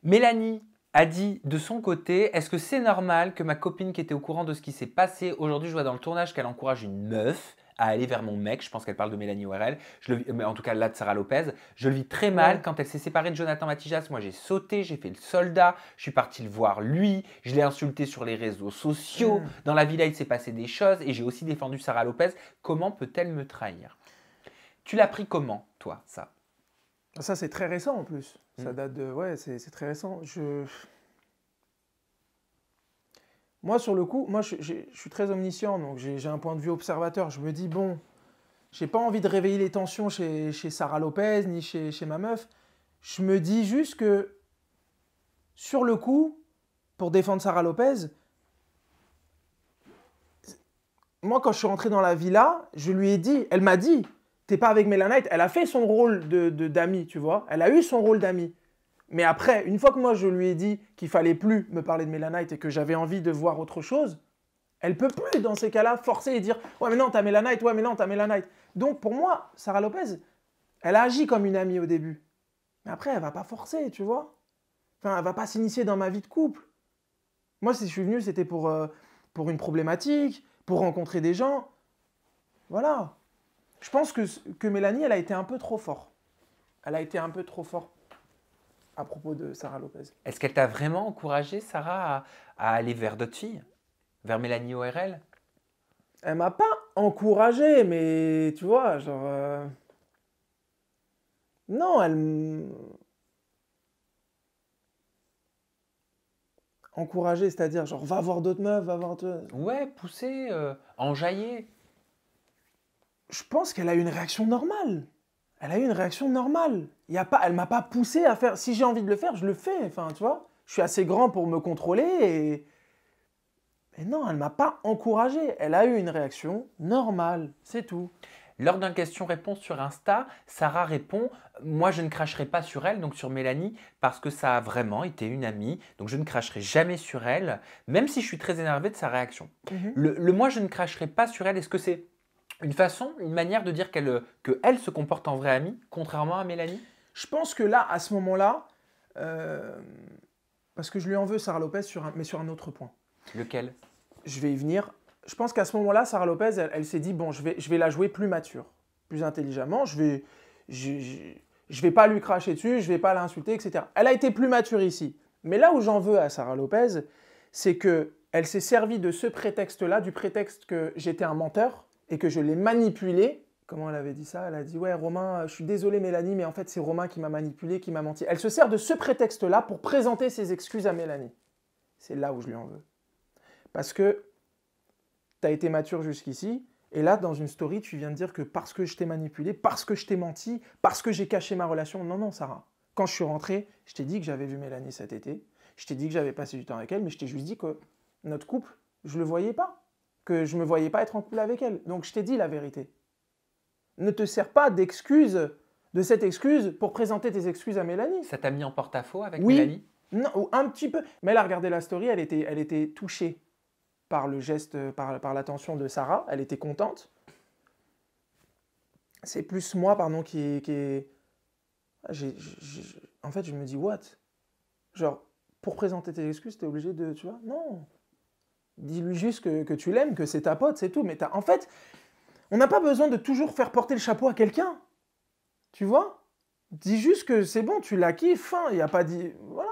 Mélanie a dit de son côté, est-ce que c'est normal que ma copine qui était au courant de ce qui s'est passé, aujourd'hui je vois dans le tournage qu'elle encourage une meuf à aller vers mon mec, je pense qu'elle parle de Mélanie ORL, mais en tout cas là de Sarah Lopez, je le vis très mal quand elle s'est séparée de Jonathan Matijas, moi j'ai sauté, j'ai fait le soldat, je suis parti le voir lui, je l'ai insulté sur les réseaux sociaux, dans la villa il s'est passé des choses et j'ai aussi défendu Sarah Lopez, comment peut-elle me trahir? Tu l'as pris comment toi ça? Ça c'est très récent en plus, ça date de... Ouais, c'est très récent. Moi, sur le coup, je suis très omniscient, donc j'ai un point de vue observateur. Je me dis, bon, j'ai pas envie de réveiller les tensions chez Sarah Lopez, ni chez ma meuf. Je me dis juste que, sur le coup, pour défendre Sarah Lopez, moi, quand je suis rentré dans la villa, je lui ai dit, elle m'a dit, t'es pas avec Mélanite. Elle a fait son rôle d'amie, tu vois. Elle a eu son rôle d'amie. Mais après, une fois que moi je lui ai dit qu'il fallait plus me parler de Mélanite et que j'avais envie de voir autre chose, elle peut plus dans ces cas-là forcer et dire « Ouais mais non, t'as Mélanite, ouais mais non, t'as Mélanite ». Donc pour moi, Sarah Lopez, elle a agi comme une amie au début. Mais après, elle va pas forcer, tu vois. Enfin, elle va pas s'initier dans ma vie de couple. Moi, si je suis venu, c'était pour une problématique, pour rencontrer des gens. Voilà. Je pense que Mélanie, elle a été un peu trop fort. Elle a été un peu trop fort à propos de Sarah Lopez. Est-ce qu'elle t'a vraiment encouragé, Sarah, à aller vers d'autres filles? Vers Mélanie ORL? Elle m'a pas encouragé, mais tu vois, genre... Non, encouragé, c'est-à-dire, genre, va voir d'autres meufs, va voir... Ouais, pousser, enjailler. Je pense qu'elle a eu une réaction normale. Elle a eu une réaction normale. Elle m'a pas poussé à faire... Si j'ai envie de le faire, je le fais. Enfin, tu vois, je suis assez grand pour me contrôler et... Mais non, elle m'a pas encouragé. Elle a eu une réaction normale, c'est tout. Lors d'un question-réponse sur Insta, Sarah répond « Moi, je ne cracherai pas sur elle, donc sur Mélanie, parce que ça a vraiment été une amie, donc je ne cracherai jamais sur elle, même si je suis très énervé de sa réaction. Le moi, je ne cracherai pas sur elle, est-ce que c'est une façon, une manière de dire qu'elle se comporte en vraie amie, contrairement à Mélanie? Je pense que là, à ce moment-là, parce que je lui en veux, Sarah Lopez, mais sur un autre point. Lequel? Je vais y venir. Je pense qu'à ce moment-là, Sarah Lopez, elle s'est dit, bon, je vais la jouer plus mature, plus intelligemment, je vais pas lui cracher dessus, je vais pas l'insulter, etc. Elle a été plus mature ici. Mais là où j'en veux à Sarah Lopez, c'est qu'elle s'est servie de ce prétexte-là, du prétexte que j'étais un menteur et que je l'ai manipulé. Comment elle avait dit ça? Elle a dit, ouais, Romain, je suis désolé Mélanie, mais en fait, c'est Romain qui m'a manipulé, qui m'a menti. Elle se sert de ce prétexte-là pour présenter ses excuses à Mélanie. C'est là où je lui en veux. Parce que tu as été mature jusqu'ici, et là, dans une story, tu viens de dire que parce que je t'ai manipulé, parce que je t'ai menti, parce que j'ai caché ma relation. Non, non, Sarah. Quand je suis rentré, je t'ai dit que j'avais vu Mélanie cet été, je t'ai dit que j'avais passé du temps avec elle, mais je t'ai juste dit que notre couple, je ne le voyais pas, que je ne me voyais pas être en couple avec elle. Donc je t'ai dit la vérité. Ne te sers pas d'excuse, de cette excuse, pour présenter tes excuses à Mélanie. Ça t'a mis en porte-à-faux avec Oui, Mélanie? non, un petit peu. Mais elle a regardé la story, elle était touchée par le geste, par l'attention de Sarah, elle était contente. C'est plus moi, pardon, qui est... En fait, je me dis, what? Genre, pour présenter tes excuses, t'es obligé de... Tu vois? Non. Dis-lui juste que tu l'aimes, que c'est ta pote, c'est tout. Mais en fait, on n'a pas besoin de toujours faire porter le chapeau à quelqu'un. Tu vois? Dis juste que c'est bon, tu la kiffes, hein, il n'y a pas dit... Voilà.